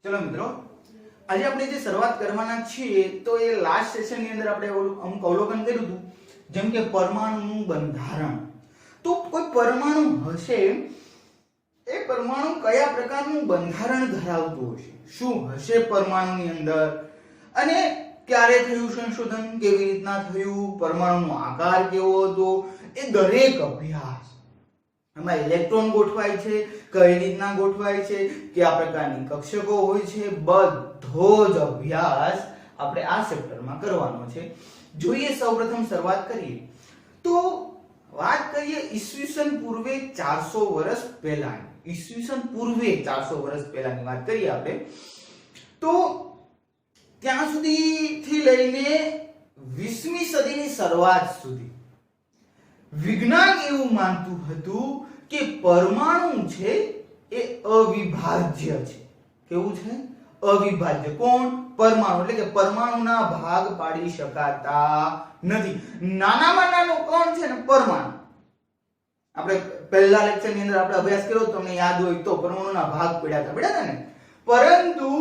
ચલો મિત્રો, આજે આપણે જે શરૂઆત કરવાના છીએ તો એ લાસ્ટ સેશન ની અંદર આપણે અમુક અવલોકન કર્યું હતું, જેમ કે પરમાણુનું બંધારણ. તો કોઈ પરમાણુ હશે, એ પરમાણુ કયા પ્રકારનું બંધારણ ધરાવતું હશે, શું હશે પરમાણુની અંદર, અને ક્યારે થયું સંશોધન, કેવી રીતના થયું, પરમાણુનો આકાર કેવો હતો, એ દરેક અભ્યાસ, એમાં ઇલેક્ટ્રોન ગોઠવાય છે, કઈ રીતના ગોઠવાય છે, કયા પ્રકારની કક્ષકો હોય છે, બધો જ અભ્યાસ આપણે આ ચેપ્ટરમાં કરવાનો છે. જોઈએ સૌપ્રથમ શરૂઆત કરીએ તો વાત કરીએ ઈસવીસન પૂર્વે 400 વર્ષ પહેલાની. ઈસવીસન પૂર્વે 400 વર્ષ પહેલાની વાત કરીએ આપણે તો ત્યાં સુધીથી લઈને 20મી સદીની શરૂઆત સુધી વિજ્ઞાન એવું માનતું હતું કે પરમાણુ છે એ અવિભાજ્ય છે. કેવું છે? અવિભાજ્ય. કોણ? પરમાણુ. એટલે કે પરમાણુના ભાગ પાડી શકાતા નથી. નાનામાં નાનો કોણ છે ને? પરમાણુ. આપણે પહેલા લેક્ચર ની અંદર આપણે અભ્યાસ કર્યો, તમને યાદ હોય તો, પરમાણુના ભાગ પડ્યા હતા ને. પરંતુ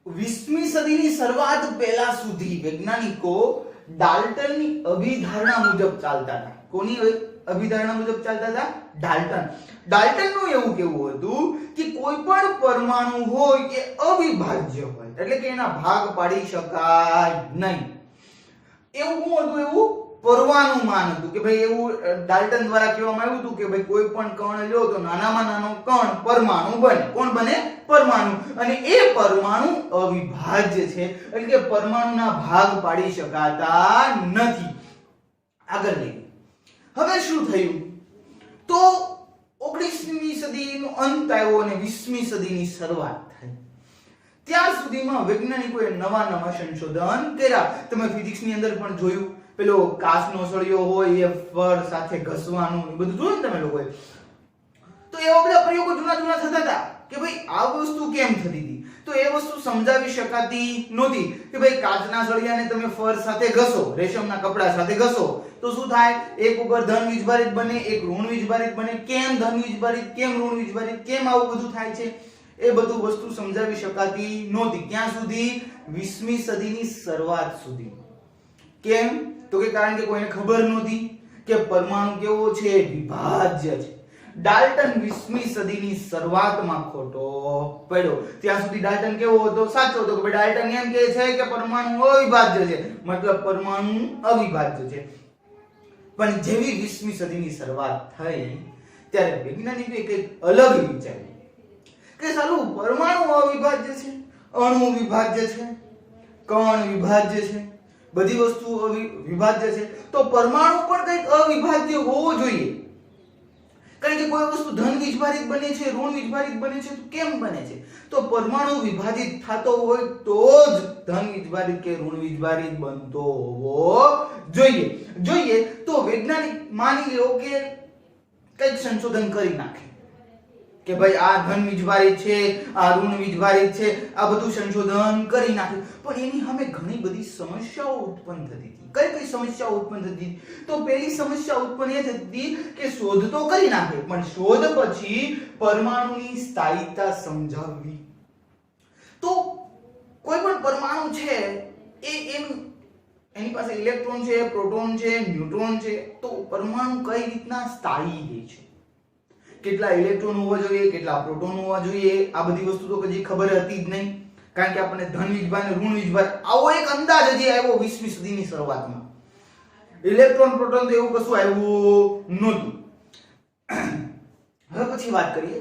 20મી સદીની શરૂઆત પહેલા સુધી વૈજ્ઞાનિકો ડાલ્ટનની અભિધારણા મુજબ ચાલતા હતા. કોની અભિધારણા મુજબ ચાલતા હતા? ડાલ્ટનનું એવું કેવું હતું કે કોઈ પણ પરમાણુ હોય એ અવિભાજ્ય હોય, એટલે કે એના ભાગ પાડી શકાય નહીં. એવું શું હતું? એવું પરમાણુમાન હતું કે ભાઈ, એવું ડાલ્ટન દ્વારા કહેવામાં આવ્યું હતું કે ભાઈ કોઈ પણ કણ લ્યો તો નાનામાં નાનો કણ પરમાણુ બને. કોણ બને? પરમાણુ. અને એ પરમાણુ અવિભાજ્ય છે, એટલે કે પરમાણુના ભાગ પાડી શકાતા નથી. આગળ લઈએ. હવે શું થયું? તો 19મી સદીનો અંત આવ્યો અને 20મી સદીની શરૂઆત થઈ. ત્યાર સુધીમાં વૈજ્ઞાનિકોએ નવા સંશોધન કર્યા. તમે ફિઝિક્સની અંદર પણ જોયું, પેલો કાચનો સળિયો હોય એ ફળ સાથે ઘસવાનું, એ બધું જોયું ને તમે લોકોએ. તો એવા બધા પ્રયોગો જૂના થતા હતા કે ભાઈ આ વસ્તુ કેમ થતી હતી. તો એ વસ્તુ સમજાવી શકાતી નહોતી કે ભાઈ કાચના સળિયાને તમે ફળ સાથે ઘસો, રેશમના કપડા સાથે ઘસો તો શું થાય? એક ઉપર ધન વીજભારિત બને, એક ઋણ વીજભારિત બને. કેમ ધન વીજભારિત, કેમ ઋણ વીજભારિત, કેમ આવું બધું થાય છે? એ બધું વસ્તુ સમજાવી શકાતી નહોતી. ક્યાં સુધી? 20મી સદીની શરૂઆત સુધી. કેમ? તો કે કારણ કે કોઈને ખબર નહોતી કે પરમાણુ કેવો છે? વિભાજ્ય છે. ડાલ્ટન 20મી સદીની શરૂઆતમાં ખોટો પડ્યો. ત્યાં સુધી ડાલ્ટન કેવો હતો? સાચો હતો કે ડાલ્ટન એમ કહે છે કે પરમાણુ અવિભાજ્ય છે, મતલબ પરમાણુ અવિભાજ્ય છે. પણ જેવી 20મી સદીની શરૂઆત થઈ ત્યારે વૈજ્ઞાનિકોએ કંઈક અલગ વિચાર્યું કે સાલું, પરમાણુ અવિભાજ્ય છે, અણુ વિભાજ્ય છે, કણ વિભાજ્ય છે, બધી વસ્તુ વિભાજ્ય છે, તો પરમાણુ પણ કંઈક અવિભાજ્ય હોવો જોઈએ. કારણ કે કોઈ વસ્તુ ધન વીજભારિત બને છે, ઋણ વીજભારિત બને છે, તો કેમ બને છે? તો પરમાણુ વિભાજિત થતો હોય તો જ ધન વીજભારિત કે ઋણ વીજભારિત બનતો હોવો જોઈએ. તો વૈજ્ઞાનિક માની લો કે કંઈક સંશોધન કરી નાખે કે ભાઈ આ ધન વીજભારિત છે, આ ઋણ વીજભારિત છે, આ બધું સંશોધન કરી નાખ્યું. પણ એની સામે ઘણી બધી સમસ્યાઓ ઉત્પન્ન થતી હતી. કઈ સમસ્યાઓ ઉત્પન્ન થતી? તો પહેલી સમસ્યા ઉત્પન્ન એ થતી કે શોધ તો કરી નાખે, પણ શોધ પછી પરમાણુની સ્થાયીતા સમજાવવી. તો કોઈ પણ પરમાણુ છે એની પાસે ઇલેક્ટ્રોન છે, પ્રોટોન છે, ન્યુટ્રોન છે, તો પરમાણુ કઈ રીતના સ્થાયી રહે છે? કેટલા ઇલેક્ટ્રોન હોવા જોઈએ, કેટલા પ્રોટોન હોવા જોઈએ, આ બધી વસ્તુ તો કદી ખબર હતી જ નહીં. કારણ કે આપણને ધન વીજભાર અને ઋણ વીજભાર આવો એક અંદાજ હજી આવ્યો 20મી સદીની શરૂઆતમાં. ઇલેક્ટ્રોન પ્રોટોન તો એવું કશું આવ્યું નહોતું. હવે પછી વાત કરીએ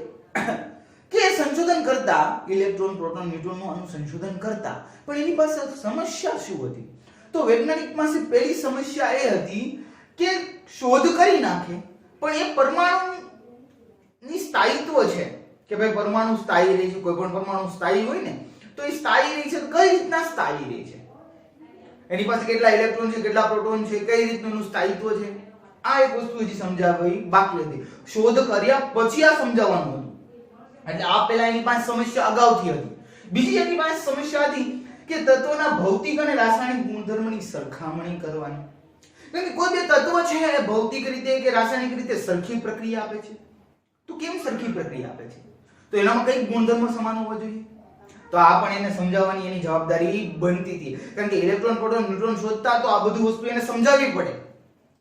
કે સંશોધન કરતા, ઇલેક્ટ્રોન પ્રોટોન ન્યુટ્રોનનું અનુસંશોધન કરતા, પણ એની પાસે સમસ્યા શું હતી? તો વૈજ્ઞાનિક પાસે પહેલી સમસ્યા એ હતી કે શોધ કરી નાખે, પણ એ પરમાણુ ની સ્થાયિત્વ છે કે ભાઈ પરમાણુ સ્થાયી રહે છે. કોઈ પણ પરમાણુ સ્થાયી હોય ને તો એ સ્થાયી રહે છે. કઈ રીતના સ્થાયી રહે છે? એની પાસે કેટલા ઇલેક્ટ્રોન છે, કેટલા પ્રોટોન છે, કઈ રીતનું સ્થાયિત્વ છે? આ એક વસ્તુ હજી સમજાવવી બાકી હતી. શોધ કર્યા પછી આ સમજાવવાનું હતું. એટલે આ પહેલા એની પાસે સમસ્યા અગાઉથી હતી. બીજી એની પાસે સમસ્યા હતી કે તત્વોના ભૌતિક અને રાસાયણિક ગુણધર્મની સરખામણી કરવાની. કારણ કે કોઈ બે તત્વ છે એ ભૌતિક રીતે કે રાસાયણિક રીતે સરખી પ્રક્રિયા આપે છે, તો કેમ સરખી પ્રક્રિયા આપે છે? તો એનામાં કઈ ગુણધર્મ સમાન હોવા જોઈએ? તો આ પણ એને સમજાવવાની એની જવાબદારી બનતી હતી, કારણ કે ઇલેક્ટ્રોન પ્રોટોન ન્યુટ્રોન શોધતા તો આ બધી વસ્તુ એને સમજાવવી પડે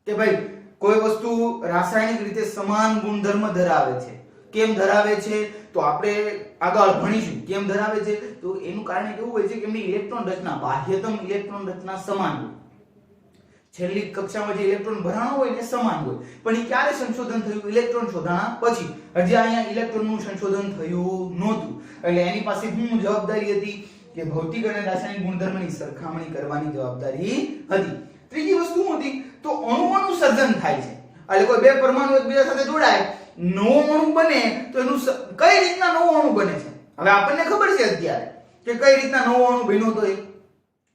કે ભાઈ કોઈ વસ્તુ રાસાયણિક રીતે સમાન ગુણધર્મ ધરાવે છે. કેમ ધરાવે છે તો આપણે આગળ ભણીશું કેમ ધરાવે છે. તો એનું કારણ કેવું હોય છે કે એમની ઇલેક્ટ્રોન રચના, બાહ્યતમ ઇલેક્ટ્રોન રચના સમાન હોય. છેલ્લી કક્ષામાં જે ઇલેક્ટ્રોન ભરાણો હોય ને સમાન હોય, પણ એ ક્યારે સંશોધન થયું? ઇલેક્ટ્રોન શોધાણા પછી. હજી અહીંયા ઇલેક્ટ્રોનનું સંશોધન થયું નહોતું, એટલે એની પાસે શું જવાબદારી હતી કે ભૌતિક અને રાસાયણિક ગુણધર્મની સરખામણી કરવાની જવાબદારી હતી. ત્રીજી વસ્તુ શું હતી તો અણુઓનું સર્જન થાય છે. એટલે કોઈ બે પરમાણુ એકબીજા સાથે જોડાય, નવો અણુ બને તો એનું કઈ રીતના નવો અણુ બને છે હવે આપણને ખબર છે અત્યારે કે કઈ રીતના નવો અણુ બન્યો તો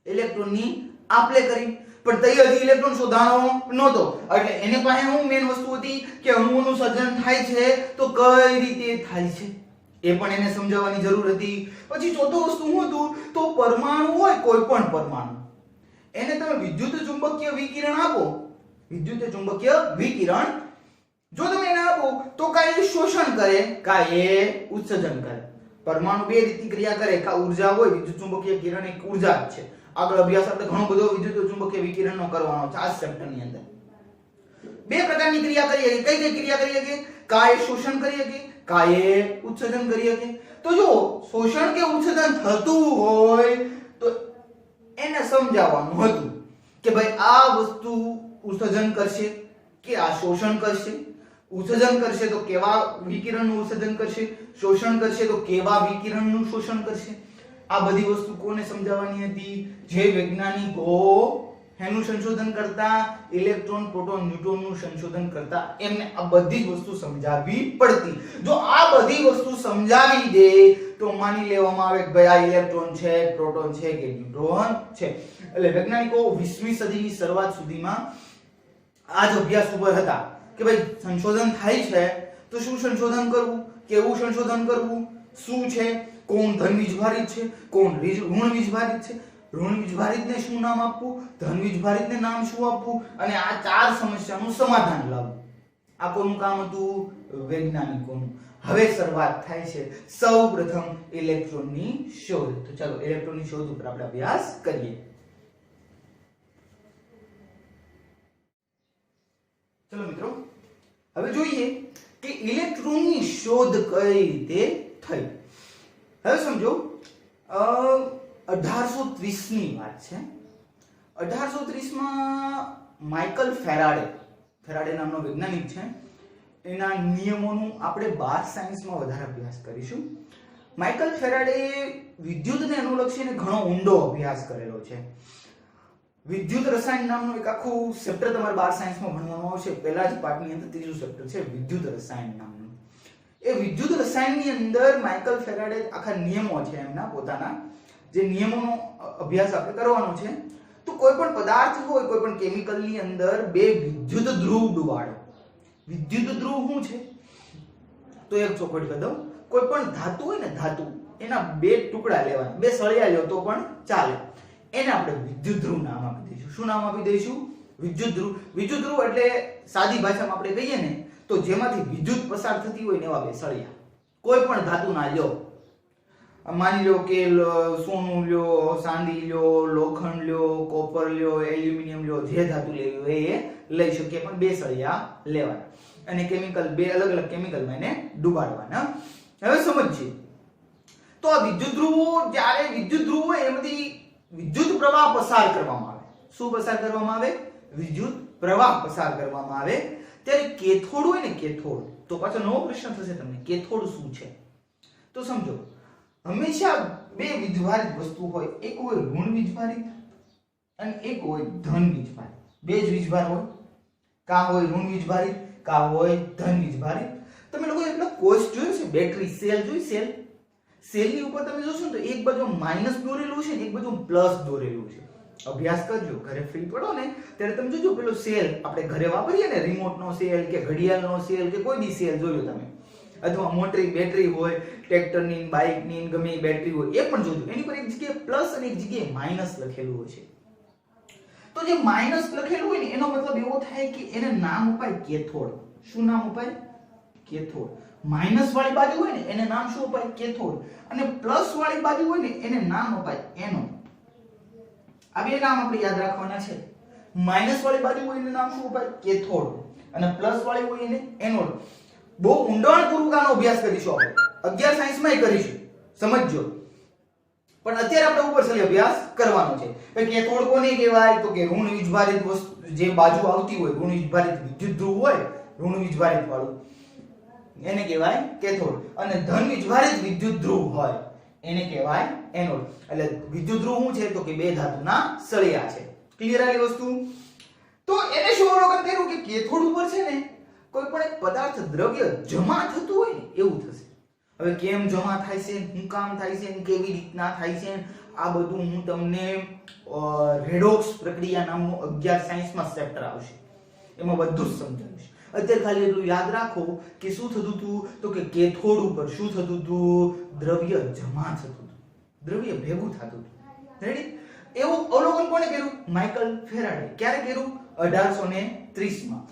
ઇલેક્ટ્રોનની આપલે કરી, પણ તઈ હજી ઇલેક્ટ્રોન શોધાણો નહોતો. એટલે એની પાસે શું મેઈન વસ્તુ હતી કે અણુઓનું સર્જન થાય છે તો કઈ રીતે થાય છે એ પણ એને સમજાવવાની જરૂર હતી. પછી ચોથું વસ્તુ શું હતું તો પરમાણુ હોય, કોઈ પણ પરમાણુ, એને તમે વિદ્યુત ચુંબકીય વિકિરણ આપો, વિદ્યુત ચુંબકીય વિકિરણ જો તમે એને આપો તો કાંઈ શોષણ કરે, કાંઈ ઉત્સર્જન કરે. પરમાણુ બે રીતની ક્રિયા કરે, કા ઊર્જા હોય, વિદ્યુત ચુંબકીય કિરણ એક ઊર્જા જ છે. આગળ અભ્યાસ આપણે ઘણો બધો વિદ્યુત ચુંબકીય વિકિરણનો કરવાનો છે આ ચેપ્ટરની અંદર. બે પ્રકારની ક્રિયા કરીએ, કઈ કઈ ક્રિયા કરીએ કે કાંઈ શોષણ કરીએ કે કાંઈ ઉત્સર્જન કરીએ કે. તો જો શોષણ કે ઉત્સર્જન થતું હોય તો એને સમજાવવાનું હતું કે ભાઈ આ વસ્તુ ઉત્સર્જન કરશે કે આ શોષણ કરશે. ઉત્સર્જન કરશે તો કેવા વિકિરણનું ઉત્સર્જન કરશે, શોષણ કરશે તો કેવા વિકિરણનું શોષણ કરશે. આ બધી વસ્તુ કોને સમજાવવાની હતી? જે વૈજ્ઞાનિકો એનું સંશોધન કરતા, ઇલેક્ટ્રોન પ્રોટોન ન્યુટ્રોનનું સંશોધન કરતા, એમને આ બધી જ વસ્તુ સમજાવવી પડતી. જો આ બધી વસ્તુ સમજાવી દે તો માની લેવામાં આવે કે ભાઈ આ ઇલેક્ટ્રોન છે, પ્રોટોન છે કે ન્યુટ્રોન છે. એટલે વૈજ્ઞાનિકો 20મી સદીની શરૂઆત સુધીમાં આ જ અભ્યાસ ઉપર હતા કે ભાઈ સંશોધન થાય છે તો શું સંશોધન કરવું, કેવું સંશોધન કરવું, શું છે, કોણ ધન વીજભારિત છે, કોણ ઋણ વીજભારિત છે, ઋણ વીજભારિતને શું નામ આપવું, ધન વીજભારિતને નામ શું આપવું, અને આ ચાર સમસ્યાનું સમાધાન લાવવું. આ કોનું કામ હતું? વૈજ્ઞાનિકોનું. હવે શરૂઆત થાય છે સૌપ્રથમ ઇલેક્ટ્રોનની શોધ. તો ચાલો ઇલેક્ટ્રોનની શોધ ઉપર આપણે અભ્યાસ કરીએ. ચલો મિત્રો, હવે જોઈએ કે ઇલેક્ટ્રોનની શોધ કઈ રીતે થઈ. હવે સમજો 1830 ની વાત છે. 1830 માં માઇકલ ફેરાડે નામનો વૈજ્ઞાનિક છે, એના નિયમોનું આપણે 12 સાયન્સમાં વધારે અભ્યાસ કરીશું. માઇકલ ફેરાડે વિદ્યુતને અનુલક્ષીને ઘણો ઊંડો અભ્યાસ કરેલો છે. વિદ્યુત રસાયણ નામનું એક આખું ચેપ્ટર તમારે 12 સાયન્સમાં ભણવાનું આવશે. પહેલા જ પાર્ટની અંદર ત્રીજું ચેપ્ટર છે વિદ્યુત રસાયણ નામનું. એ વિદ્યુત રસાયણની અંદર માઇકલ ફેરાડે આખા નિયમો છે એમના પોતાના, જે નિયમોનો અભ્યાસ આપણે કરવાનો છે. તો કોઈ પણ પદાર્થ હોય, કોઈ પણ કેમિકલની અંદર બે વિદ્યુત ધ્રુવ ડુબાડો. વિદ્યુત ધ્રુવ શું છે તો એક ચોખવટ કરી દઉં. કોઈ પણ ધાતુ હોય ને, ધાતુ એના બે ટુકડા લેવાના, બે સળિયા લ્યો તો પણ ચાલે, એને આપણે વિદ્યુત ધ્રુવ નામ આપી દઈશું. શું નામ આપી દઈશું? વિદ્યુત ધ્રુવ. વિદ્યુત ધ્રુવ એટલે સાદી ભાષામાં આપણે કહીએ ને તો જેમાંથી વિદ્યુત પસાર થતી હોય ને એવા બે સળિયા. કોઈ પણ ધાતુના લ્યો, માની લો કે સોનું લ્યો, ચાંદી લ્યો, લોખંડ લ્યો, કોપર લ્યો, એલ્યુમિનિયમ લ્યો, જે ધાતુ લેવી હોય એ લઈ શકીએ, પણ બે સળિયા લેવાના અને કેમિકલ બે અલગ અલગ કેમિકલમાં એને ડુબાડવાના. હવે સમજીએ તો આ વિદ્યુત ધ્રુવો, જ્યારે વિદ્યુત ધ્રુવ હોય એમાંથી વિદ્યુત પ્રવાહ પસાર કરવામાં આવે. શું પસાર કરવામાં આવે? વિદ્યુત પ્રવાહ પસાર કરવામાં આવે. ત્યારે કેથોડ હોય ને, કેથોડ, તો પાછો નવો પ્રશ્ન થશે તમને, કેથોડ શું છે? તો સમજો, હંમેશા બે વીજભારિત વસ્તુ હોય, એક હોય ઋણ વીજભારિત અને એક હોય ધન વીજભારિત. બે જ વીજભાર હોય, કા હોય ઋણ વીજભારિત, કા હોય ધન વીજભારિત. તમે લોકો એટલો કોષ જોયો છે, બેટરી સેલ જોઈ, સેલની ઉપર તમે જોશો ને તો એક બાજુ માઈનસ દોરેલું છે ને એક બાજુ પ્લસ દોરેલું છે. અભ્યાસ કરજો, ઘરે ફ્રી પડો ને ત્યારે તમે જોજો પેલો સેલ આપણે ઘરે વાપરીએ ને, રિમોટનો સેલ કે ઘડિયાળનો સેલ કે કોઈ બી સેલ જોયો તમે, અથવા મોટી બેટરી હોય, ટ્રેક્ટરની, બાઇકની, ગમે એ બેટરી હોય, એ પણ જોજો. એની પર એક જગ્યાએ પ્લસ અને એક જગ્યાએ માઈનસ લખેલું હોય છે. તો જે માઈનસ લખેલું હોય ને એનો મતલબ એવો થાય કે એને નામ અપાય કેથોડ. શું નામ અપાય? કેથોડ. માઈનસ વાળી બાજુ હોય ને એને નામ શું અપાય? કેથોડ. અને પ્લસ વાળી બાજુ હોય ને એને નામ અપાય એનોડ. આ બે નામ આપણે યાદ રાખવાના છે. માઈનસ વાળી બાજુ હોય એને નામ શું અપાય? કેથોડ. અને પ્લસ વાળી હોય એને એનોડ. બહુ ઊંડાણપૂર્વક આનો અભ્યાસ કરીશું આપણે 11 સાયન્સમાં કરીશું, સમજજો. પણ અત્યારે આપણે ઉપરછલ્લી અભ્યાસ કરવાનો છે કે કેથોડ કોને કહેવાય? તો કે ઋણ વીજભારિત વસ્તુ જે બાજુ આવતી હોય, ઋણ વીજભારિત વિદ્યુત ધ્રુવ હોય, ઋણ વીજભારિત વાળું, એને કહેવાય કેથોડ. અને ધન વીજભારિત વિદ્યુત ધ્રુવ હોય એને કહેવાય એનોડ. એટલે વિદ્યુત ધ્રુવ શું છે? તો કે બે ધાતુના સળિયા છે. ક્લિયર આલી વસ્તુ? તો એને શું અવલોકન કર્યું કે કેથોડ ઉપર છે ને કોઈ પણ એક પદાર્થ દ્રવ્ય જમા થતું હોય ને એવું થશે. હવે કેમ જમા થાય છે, શું કામ થાય છે, કેવી રીતના થાય છે, આ બધું હું તમને રેડોક્સ પ્રક્રિયા નામનું 11 સાયન્સમાં ચેપ્ટર આવશે, એમાં બધું જ સમજાવીશ. અત્યારે ખાલી એટલું યાદ રાખો કે શું થતું હતું? તો કે કેથોડ ઉપર શું થતું હતું? દ્રવ્ય જમા થતું હતું, દ્રવ્ય ભેગું થતું હતું. રેડી? એવું અવલોકન કોણે કર્યું? Michael Faraday. ક્યારે કર્યું? 1830 માં.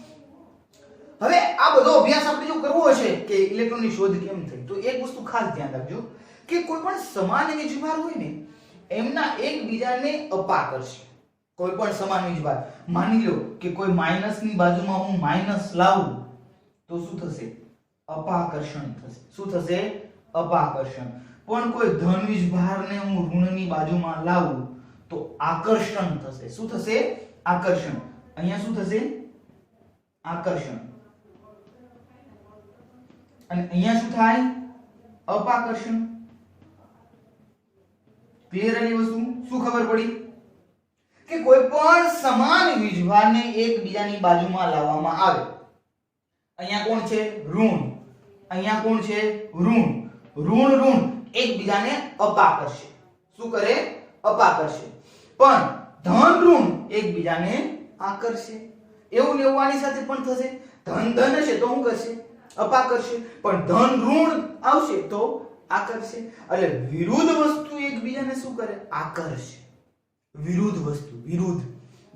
હવે આ બધો અભ્યાસ આપણે જો કરવો હશે કે ઇલેક્ટ્રોનની શોધ કેમ થઈ, તો એક વસ્તુ ખાસ ધ્યાન રાખજો કે કોઈ પણ સમાન વીજભાર હોય ને એમના એકબીજાને અપાકર્ષે. કોઈ પણ સમાન વીજભાર, માની લો કે કોઈ માઈનસ ની બાજુમાં હું માઈનસ લાવું તો શું થશે? અપાકર્ષણ થશે. શું થશે? અપાકર્ષણ. પણ કોઈ ધન વીજભારને હું ઋણની બાજુમાં લાવું તો આકર્ષણ થશે. શું થશે? આકર્ષણ. અહીંયા શું થશે? આકર્ષણ. અને અહીંયા શું થાય? અપાકર્ષણ. ક્લિયર આની વસ્તુ? શું ખબર પડી કે કોઈ પણ સમાન વીજભારને એકબીજાની બાજુમાં લાવવામાં આવે. અહીંયા કોણ છે? ઋણ. અહીંયા કોણ છે? ઋણ. ઋણ ઋણ એકબીજાને અપાકર્ષે. શું કરે? અપાકર્ષે. પણ ધન ઋણ એકબીજાને આકર્ષે. એવું ને એવું આની સાથે પણ થશે. ધન ધન હશે તો શું કરશે? અપાકર્ષે. પણ ધન ઋણ આવશે તો આકર્ષે. એટલે વિરુદ્ધ વસ્તુ એકબીજાને શું કરે? આકર્ષે. વિરુદ્ધ વસ્તુ, વિરુદ્ધ.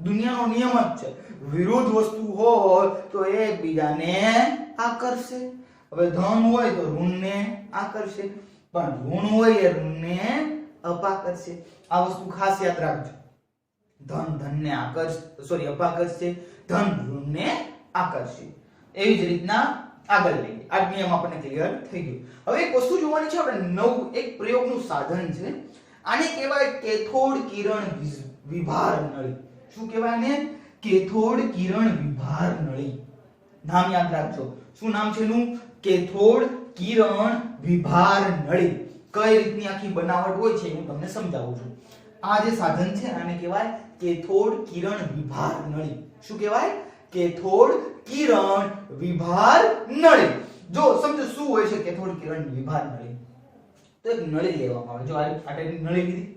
દુનિયાનો નિયમ જ છે, વિરુદ્ધ વસ્તુ હોય તો એકબીજાને આકર્ષે. હવે ધન હોય તો ઋણને આકર્ષે, પણ ઋણ હોય એ ઋણને અપાકર્ષે. આ વસ્તુ ખાસ યાદ રાખજો. ધન ધનને અપાકર્ષે, ધન ઋણને આકર્ષે. એવી જ રીતના આગળ લઈએ. આ નિયમ આપણને ક્લિયર થઈ ગયો. હવે એક વસ્તુ જોવાની છે આપણે, નવું એક પ્રયોગનું સાધન છે. આને કહેવાય કેથોડ કિરણ વિભાર નળી. શું કહેવાય ને? કેથોડ કિરણ વિભાર નળી. નામ યાદ રાખજો. શું નામ છે એનું? કેથોડ કિરણ વિભાર નળી. કઈ રીતની આખી બનાવટ હોય છે હું તમને સમજાવું છું. આ જે સાધન છે આને કહેવાય કેથોડ કિરણ વિભાર નળી. શું કહેવાય? કેથોડ કિરણ વિભાર નળી. જો સમજો શું હોય છે કેથોડ કિરણ વિભાર નળી. તો એક નળી લેવામાં આવે. જો આ ટાઈપની નળી લીધી.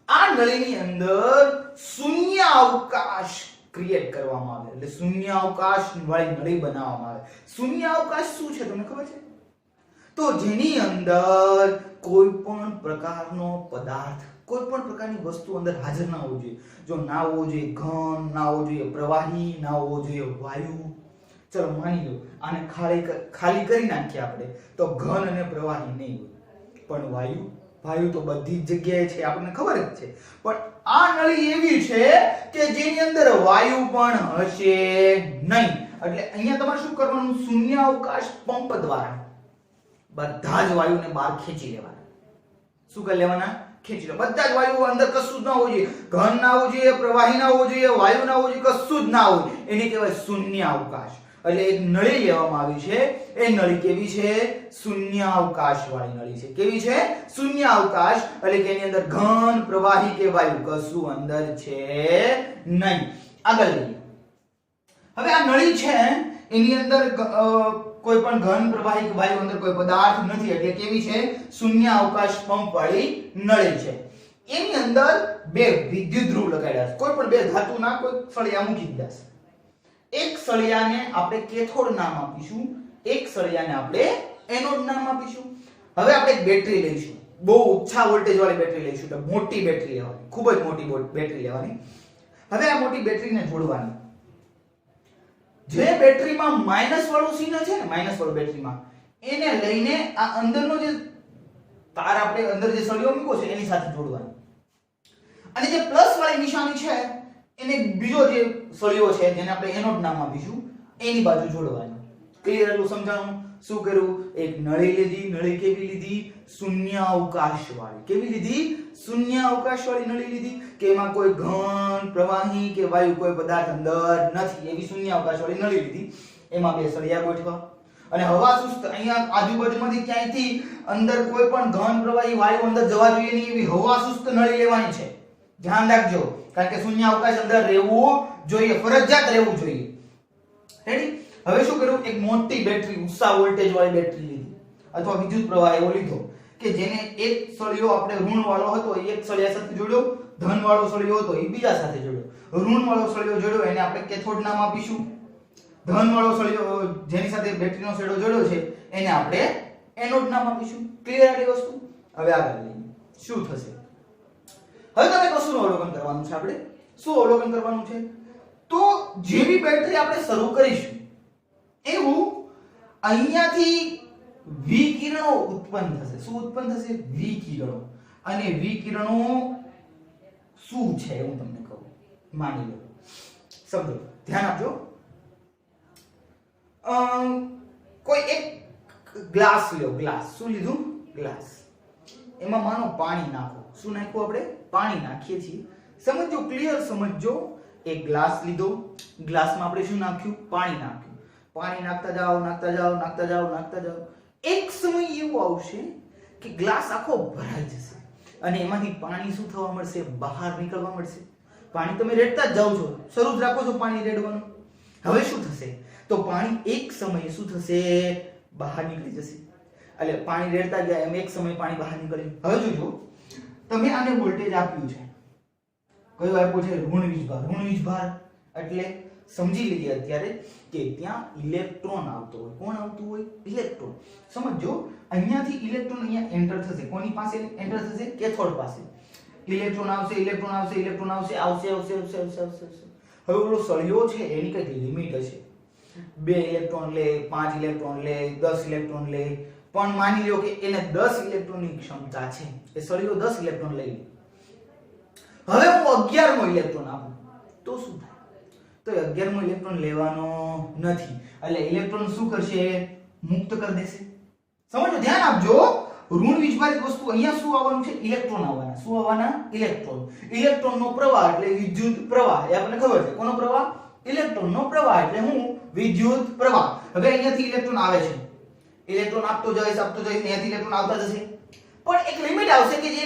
આ નળીની અંદર શૂન્ય અવકાશ ક્રિએટ કરવામાં આવે, એટલે શૂન્ય અવકાશ વાળી નળી બનાવવામાં આવે. શૂન્ય અવકાશ શું છે તમને ખબર છે? તો જેની અંદર કોઈ પણ પ્રકારનો પદાર્થ, કોઈ પણ પ્રકારની વસ્તુ અંદર હાજર ના હોવી જોઈએ. જો ના હોવો જોઈએ ઘન, ના હોવો જોઈએ પ્રવાહી, ના હોવો જોઈએ વાયુ. ચલો માની લો આને ખાલી કરી નાખીએ આપણે તો ઘન અને પ્રવાહી નહીં હોય, પણ વાયુ તો બધી જ જગ્યાએ છે, આપણને ખબર જ છે. પણ આ નળી એવી છે કે જેની અંદર વાયુ પણ હશે નહીં. એટલે અહીંયા તમારે શું કરવાનું? શૂન્ય અવકાશ પંપ દ્વારા બધા જ વાયુને બહાર ખેંચી લેવાના. શું કરી લેવાના? ખેંચી લો. બધા જ વાયુ અંદર કશું જ ના હોવું જોઈએ, ઘન ના હોવું જોઈએ, પ્રવાહી ના હોવું જોઈએ, વાયુ ના હોવું જોઈએ, કશું જ ના હોય. એને કહેવાય શૂન્ય અવકાશ. એટલે એક નળી લેવામાં આવી છે. એ નળી કેવી છે? શૂન્ય અવકાશ વાળી નળી છે. કેવી છે? શૂન્ય અવકાશ. એટલે કે એની અંદર ઘન, પ્રવાહી કે વાયુ કશું અંદર છે નહીં. આગળ લઈએ. હવે આ નળી છે એની અંદર કોઈ પણ ઘન, પ્રવાહી કે વાયુ અંદર કોઈ પદાર્થ નથી, એટલે કેવી છે? શૂન્ય અવકાશ પંપ વાળી નળી છે. એની અંદર બે વિદ્યુત ધ્રુવ લગાડ્યા છે. કોઈ પણ બે ધાતુના કોઈ સળિયા મૂકી દીધા છે. એક સળિયાને આપણે કેથોડ નામ આપીશું, એક સળિયાને આપણે એનોડ નામ આપીશું. હવે આપણે એક બેટરી લઈશું, બહુ ઓછા વોલ્ટેજ વાળી બેટરી લઈશું, એટલે મોટી બેટરી લેવાની, ખૂબ જ મોટી બેટરી લેવાની. હવે આ મોટી બેટરીને જોડવાની. જે બેટરીમાં માઈનસ વાળું ચિહ્ન છે ને, માઈનસ વાળું બેટરીમાં, એને લઈને આ અંદરનો જે તાર આપણે અંદર જે સળિયો મૂક્યો છે એની સાથે જોડવાનો, અને જે પ્લસ વાળી નિશાની છે એને બીજો જે સળિયો છે જેને આપણે એનોડ નામ આપીશું એની બાજુ જોડવાની. ક્લિયર? એટલું સમજાણું? શું કર્યું? એક નળી લીધી. નળી કેવી લીધી? શૂન્યાવકાશ વાળી. કેવી લીધી? શૂન્યાવકાશ વાળી નળી લીધી કે એમાં કોઈ ઘન, પ્રવાહી કે વાયુ કોઈ પદાર્થ અંદર નથી, એવી શૂન્યાવકાશ વાળી નળી લીધી. એમાં બે સળિયા ગોઠવા, અને હવા સુસ્ત અહીંયા આજુબાજુમાંથી ક્યાંયથી અંદર કોઈ પણ ઘન, પ્રવાહી, વાયુ અંદર જવા જોઈએ નહીં એવી હવા સુસ્ત નળી લેવાની છે. ધ્યાન રાખજો, કારણ કે શૂન્યાવકાશ અંદર રહેવું જોઈએ, ફરજિયાત રહેવું જોઈએ. રેડી? હવે શું કર્યું? એક મોટી બેટરી, ઊંચા વોલ્ટેજ વાળી બેટરી લીધી અથવા વિદ્યુત પ્રવાહ એવો લીધો કે જેને એક સળિયો આપણે ઋણ વાળો હતો એક સળિયા સાથે જોડ્યો, ધન વાળો સળિયો હતો એ બીજા સાથે જોડ્યો. ઋણ વાળો સળિયો જોડ્યો એને આપણે કેથોડ નામ આપીશું. ધન વાળો સળિયો જેની સાથે બેટરીનો છેડો જોડ્યો છે એને આપણે એનોડ નામ આપીશું. ક્લિયર આટલી વસ્તુ? હવે આગળ લઈએ શું થશે. હવે તમે કશું અવલોકન કરવાનું છે. આપણે શું અવલોકન કરવાનું છે? તો જેવી બેટરી આપણે શરૂ કરીશું એવું અહીંયાથી વિકિરણો ઉત્પન્ન થશે. શું ઉત્પન્ન થશે? વિકિરણો. અને વિકિરણો શું છે હું તમને કહું, માની લો, સમજો, ધ્યાન આપજો. કોઈ એક ગ્લાસ લ્યો. ગ્લાસ. શું લીધું? ગ્લાસ. એમાં માનો પાણી નાખો. શું નાખ્યું? આપણે પાણી નાખીએ છીએ. સમજો, ક્લિયર સમજો. એક ગ્લાસ લીધો, ગ્લાસમાં આપણે શું નાખ્યું? પાણી નાખ્યું. પાણી નાખતા જાઓ, નાખતા જાઓ, નાખતા જાઓ, નાખતા જાઓ. એક સમય એવો આવશે કે ગ્લાસ આખો ભરાઈ જશે અને એમાંથી પાણી શું થવા મળશે? બહાર નીકળવા મળશે. પાણી તમે રેડતા જ જાઓ છો, શરૂ જ રાખો છો પાણી રેડવાનું. હવે શું થશે? તો પાણી એક સમયે શું થશે? બહાર નીકળી જશે. એટલે પાણી રેડતા ગયા એમ એક સમયે પાણી બહાર નીકળ્યું. હવે જોજો, તમે આને વોલ્ટેજ આપ્યું છે. કયો આપ્યો છે? ઋણ વીજભાર. ઋણ વીજભાર એટલે સમજી લઈએ અત્યારે કે ત્યાં ઇલેક્ટ્રોન આવતો હોય. કોણ આવતું હોય? ઇલેક્ટ્રોન. સમજો, અહીંયાથી ઇલેક્ટ્રોન અહીંયા એન્ટર થશે. કોની પાસે એન્ટર થશે? કેથોડ પાસે. ઇલેક્ટ્રોન આવશે, ઇલેક્ટ્રોન આવશે, ઇલેક્ટ્રોન આવશે, આવશે, આવશે, આવશે, આવશે, આવશે. હવે ઓલો સળિયો છે એની કઈ લિમિટ હશે. 2 ઇલેક્ટ્રોન લે, 5 ઇલેક્ટ્રોન લે, 10 ઇલેક્ટ્રોન લે. પણ માની લો કે એને 10 ઇલેક્ટ્રોનની ક્ષમતા છે. એ સળિયો 10 ઇલેક્ટ્રોન લઈ લે. હવે હું 11મો ઇલેક્ટ્રોન આપું તો શું થાય? તો 11મો ઇલેક્ટ્રોન લેવાનો નથી. એટલે ઇલેક્ટ્રોન શું કરશે? મુક્ત કરી દેશે. સમજો, ધ્યાન આપજો. ઋણ વીજભારિત વસ્તુ અહીંયા શું આવવાનું છે? ઇલેક્ટ્રોન આવવાના. શું આવવાના? ઇલેક્ટ્રોન. ઇલેક્ટ્રોનનો પ્રવાહ એટલે વિદ્યુત પ્રવાહ. એ આપણને ખબર છે. કોનો પ્રવાહ? ઇલેક્ટ્રોનનો પ્રવાહ એટલે હું વિદ્યુત પ્રવાહ. હવે અહીંયાથી ઇલેક્ટ્રોન આવે છે. ઇલેક્ટ્રોન આપતો જઈશ, આપતો જઈશ, અહીંયાથી ઇલેક્ટ્રોન આવતા જશે. પણ એક લિમિટ આવશે કે જે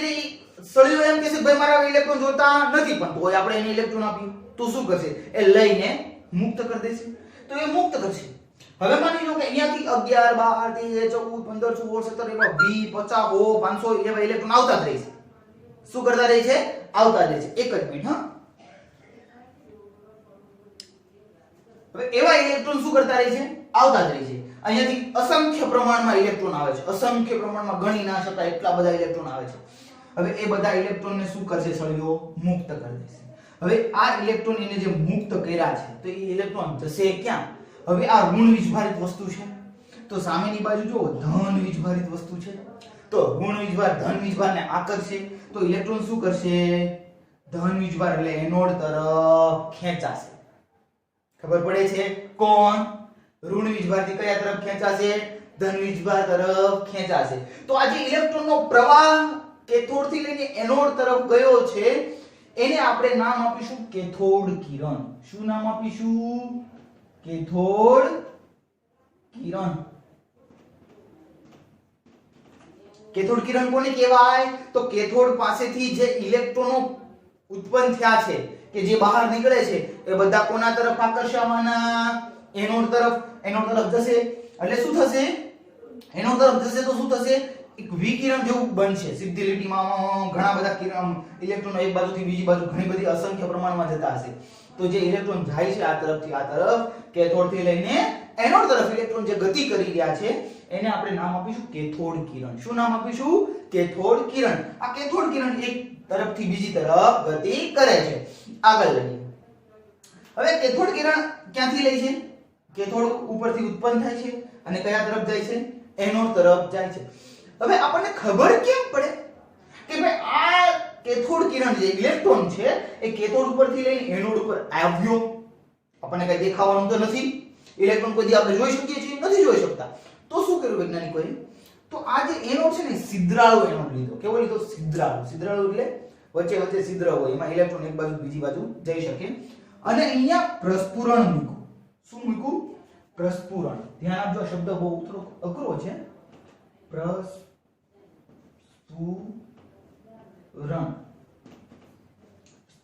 સળિયો એમ કહેશે ભાઈ મારા ઇલેક્ટ્રોન જોતા નથી, પણ તોય આપણે એને ઇલેક્ટ્રોન આપ્યું તો શું કરશે? એ લઈને મુક્ત કરી દેશે. તો એ મુક્ત કરશે. હવે માની લો કે અહીંયાથી 11, 12, 13, 14, 15, 16, 17 એવા 20, 50, 100, 500 એવા ઇલેક્ટ્રોન આવતા જ રહેશે. શું કરતા રહે છે? આવતા રહે છે. એક જ મિનિટ. હા, હવે એવા ઇલેક્ટ્રોન શું કરતા રહે છે? આવતા જ રહે છે. અહીંયાથી અસંખ્ય પ્રમાણમાં ઇલેક્ટ્રોન આવે છે. અસંખ્ય પ્રમાણમાં ગણી ના શકાય એટલા બધા ઇલેક્ટ્રોન આવે છે. હવે એ બધા ઇલેક્ટ્રોનને શું કરશે? સળિયો મુક્ત કરી દેશે. હવે આ ઇલેક્ટ્રોન એને જે મુક્ત કર્યા છે તો એ ઇલેક્ટ્રોન જશે ક્યાં? હવે આ ઋણ વીજભારિત વસ્તુ છે તો સામેની બાજુ જો ધન વીજભારિત વસ્તુ છે. તો ઋણ વીજભાર ધન વીજભારને આકર્ષશે તો ઇલેક્ટ્રોન શું કરશે? ધન વીજભાર એટલે એનોડ તરફ ખેંચાશે. ખબર પડે છે? કોણ? ઋણ વીજભારથી કયા તરફ ખેંચાશે? ધન વીજભાર તરફ ખેંચાશે. તો આ જે ઇલેક્ટ્રોનનો પ્રવાહ કેથોડથી લઈને એનોડ તરફ ગયો છે એને આપણે નામ આપીશું કેથોડ કિરણ. શું નામ આપીશું? કેથોડ કિરણ. કેથોડ કિરણ કોને કહેવાય? તો કેથોડ પાસેથી જે ઇલેક્ટ્રોનો ઉત્પન્ન થયા છે કે જે બહાર નીકળે છે એ બધા કોના તરફ આકર્ષાવાના? એનોડ તરફ. એનોડ તરફ જશે એટલે શું થશે? એનોડ તરફ જશે તો શું થશે? એક વિકિરણ જેવું બનશે. સીધી લીટીમાં ઘણા બધા કિરણ ઇલેક્ટ્રોન એક બાજુથી બીજી બાજુ ઘણી બધી અસંખ્ય પ્રમાણમાં જતા હશે. તો જે ઇલેક્ટ્રોન જાય છે આ તરફથી આ તરફ કેથોડથી લઈને એનોડ તરફ ઇલેક્ટ્રોન જે ગતિ કરી રહ્યા છે એને આપણે નામ આપીશું કેથોડ કિરણ. શું નામ આપીશું? કેથોડ કિરણ. આ કેથોડ કિરણ એક તરફથી બીજી તરફ ગતિ કરે છે. આગળ લઈએ. હવે કેથોડ કિરણ ક્યાંથી લે છે? કેથોડ ઉપરથી ઉત્પન્ન થાય છે અને કયા તરફ જાય છે? એનોડ તરફ જાય છે. હવે આપણને ખબર કેમ પડે કે ભાઈ આ કેથોડ કિરણ જે ઇલેક્ટ્રોન છે એ કેથોડ ઉપરથી લઈને એનોડ ઉપર આવ્યો? આપણને કઈ દેખાવાનું તો નથી. ઇલેક્ટ્રોન કોઈ દી આપણે જોઈ શકીએ છીએ? નથી જોઈ શકતા. તો શું કર્યું વૈજ્ઞાનિકોએ? તો આ જે એનોડ છે ને છિદ્રાળુ એનોડ લીધો. કેવો લીધો? છિદ્રાળુ. છિદ્રાળુ એટલે વચ્ચે વચ્ચે છિદ્ર હોય, એમાં ઇલેક્ટ્રોન એક બાજુ બીજી બાજુ જઈ શકે. અને અહીંયા પ્રસ્ફુરણ મૂક્યું. શું મૂક્યું? પ્રસ્ફુરણ. ધ્યાન આપજો, આ શબ્દ બહુ થોડો અઘરો છે. પ્રસ્ફુરણ.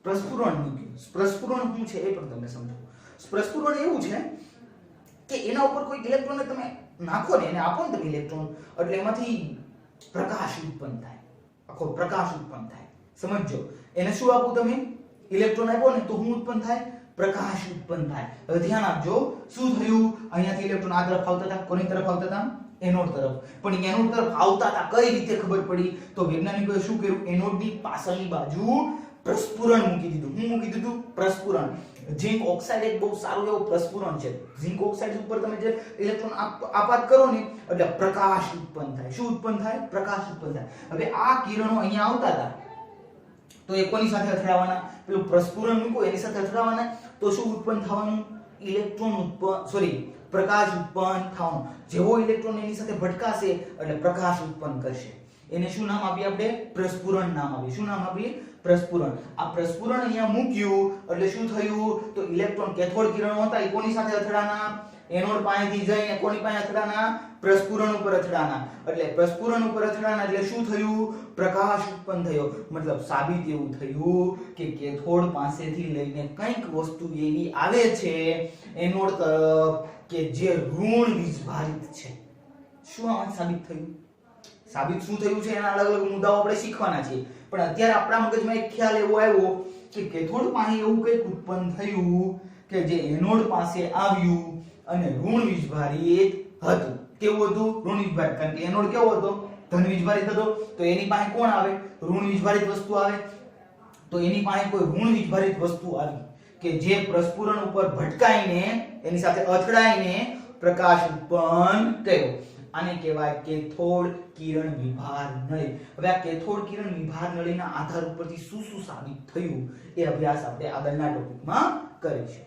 પ્રસ્ફુરણ મૂક્યું. પ્રસ્ફુરણ શું છે એ પણ તમને સમજો. પ્રસ્ફુરણ એવું છે કે એના ઉપર કોઈ ઇલેક્ટ્રોન તમે નાખો ને, એને આપો ને તમે ઇલેક્ટ્રોન, એટલે એમાંથી પ્રકાશ ઉત્પન્ન થાય. આખો પ્રકાશ ઉત્પન્ન થાય. સમજો. એને શું આપો તમે? ઇલેક્ટ્રોન આપો ને તો શું ઉત્પન્ન થાય? પ્રકાશ ઉત્પન્ન થાય. હવે ધ્યાન આપજો, શું થયું? અહીંયાથી ઇલેક્ટ્રોન આ તરફ આવતા હતા. કોની તરફ આવતા હતા? એનોડ તરફ. પણ એનોડ તરફ આવતા હતા કઈ રીતે ખબર પડી? તો વૈજ્ઞાનિકોએ શું કર્યું? એનોડની પાછળની બાજુ પ્રસ્ફુરણ મૂકી દીધું. શું મૂકી દીધું? પ્રસ્ફુરણ. ઝિંક ઓક્સાઇડ એક બહુ સારું એવું પ્રસ્ફુરણ છે. ઝિંક ઓક્સાઇડ ઉપર તમે જે ઇલેક્ટ્રોન આપાત કરો ને એટલે પ્રકાશ ઉત્પન્ન થાય. શું ઉત્પન્ન થાય? પ્રકાશ ઉત્પન્ન થાય. હવે આ કિરણો અહીંયા આવતા હતા તો એ કોની સાથે અથડાવાના? પેલું પ્રસ્ફુરણ મૂકો એની સાથે અથડાવાના. તો શું ઉત્પન્ન થવાનું? ઇલેક્ટ્રોન પ્રકાશ ઉત્પન્ન થવાનું. જેવો ઇલેક્ટ્રોન એની સાથે ભટકાશે એટલે પ્રકાશ ઉત્પન્ન કરશે. એને શું નામ આપીએ આપણે? પ્રસ્ફુરણ નામ આપીએ. શું નામ આપીએ? પ્રસ્ફુરણ. આ પ્રસ્ફુરણ અહીંયા મૂક્યું એટલે શું થયું? તો ઇલેક્ટ્રોન કેથોડ કિરણો હતા એ કોની સાથે અથડાના? એનોડ પાસેથી જઈને કોની પાસે અથડાના? પ્રસ્ફુરણ ઉપર અથડાના. એટલે પ્રસ્ફુરણ ઉપર અથડાના એટલે શું થયું? પ્રકાશ ઉત્પન્ન થયો. મતલબ સાબિત એવું થયું કે કેથોડ પાસેથી લઈને કંઈક વસ્તુ એવી આવે છે એનોડ તરફ કે જે ઋણ વીજભારિત છે. શું આ સાબિત થયું? સાબિત શું થયું છે એના અલગ અલગ મુદ્દાઓ આપણે શીખવાના છીએ. પણ અત્યારે આપણા મગજમાં એક ખ્યાલ એવો આવ્યો કે કેથોડ પાસે એવું કંઈક ઉત્પન્ન થયું કે જે એનોડ પાસે આવ્યું અને ઋણ વીજભારિત હતું. કેવું હતું? ઋણ વીજભારિત. કારણ કે એનોડ કેવો હતો? ધન વીજભારિત હતો. તો એની પાસે કોણ આવે? ઋણ વીજભારિત વસ્તુ આવે. તો એની પાસે કોઈ ઋણ વીજભારિત વસ્તુ આવી કે જે પ્રસ્ફુરણ ઉપર ભટકાઈને એની સાથે અથડાઈને પ્રકાશ ઉત્પન્ન કર્યો. આને કહેવાય કેથોડ કિરણ વિભાર નળી. હવે આ કેથોડ કિરણ વિભાર નળીના આધાર ઉપરથી શું શું સાબિત થયું એ અભ્યાસ આપણે આગળના ટોપિકમાં કરીશું.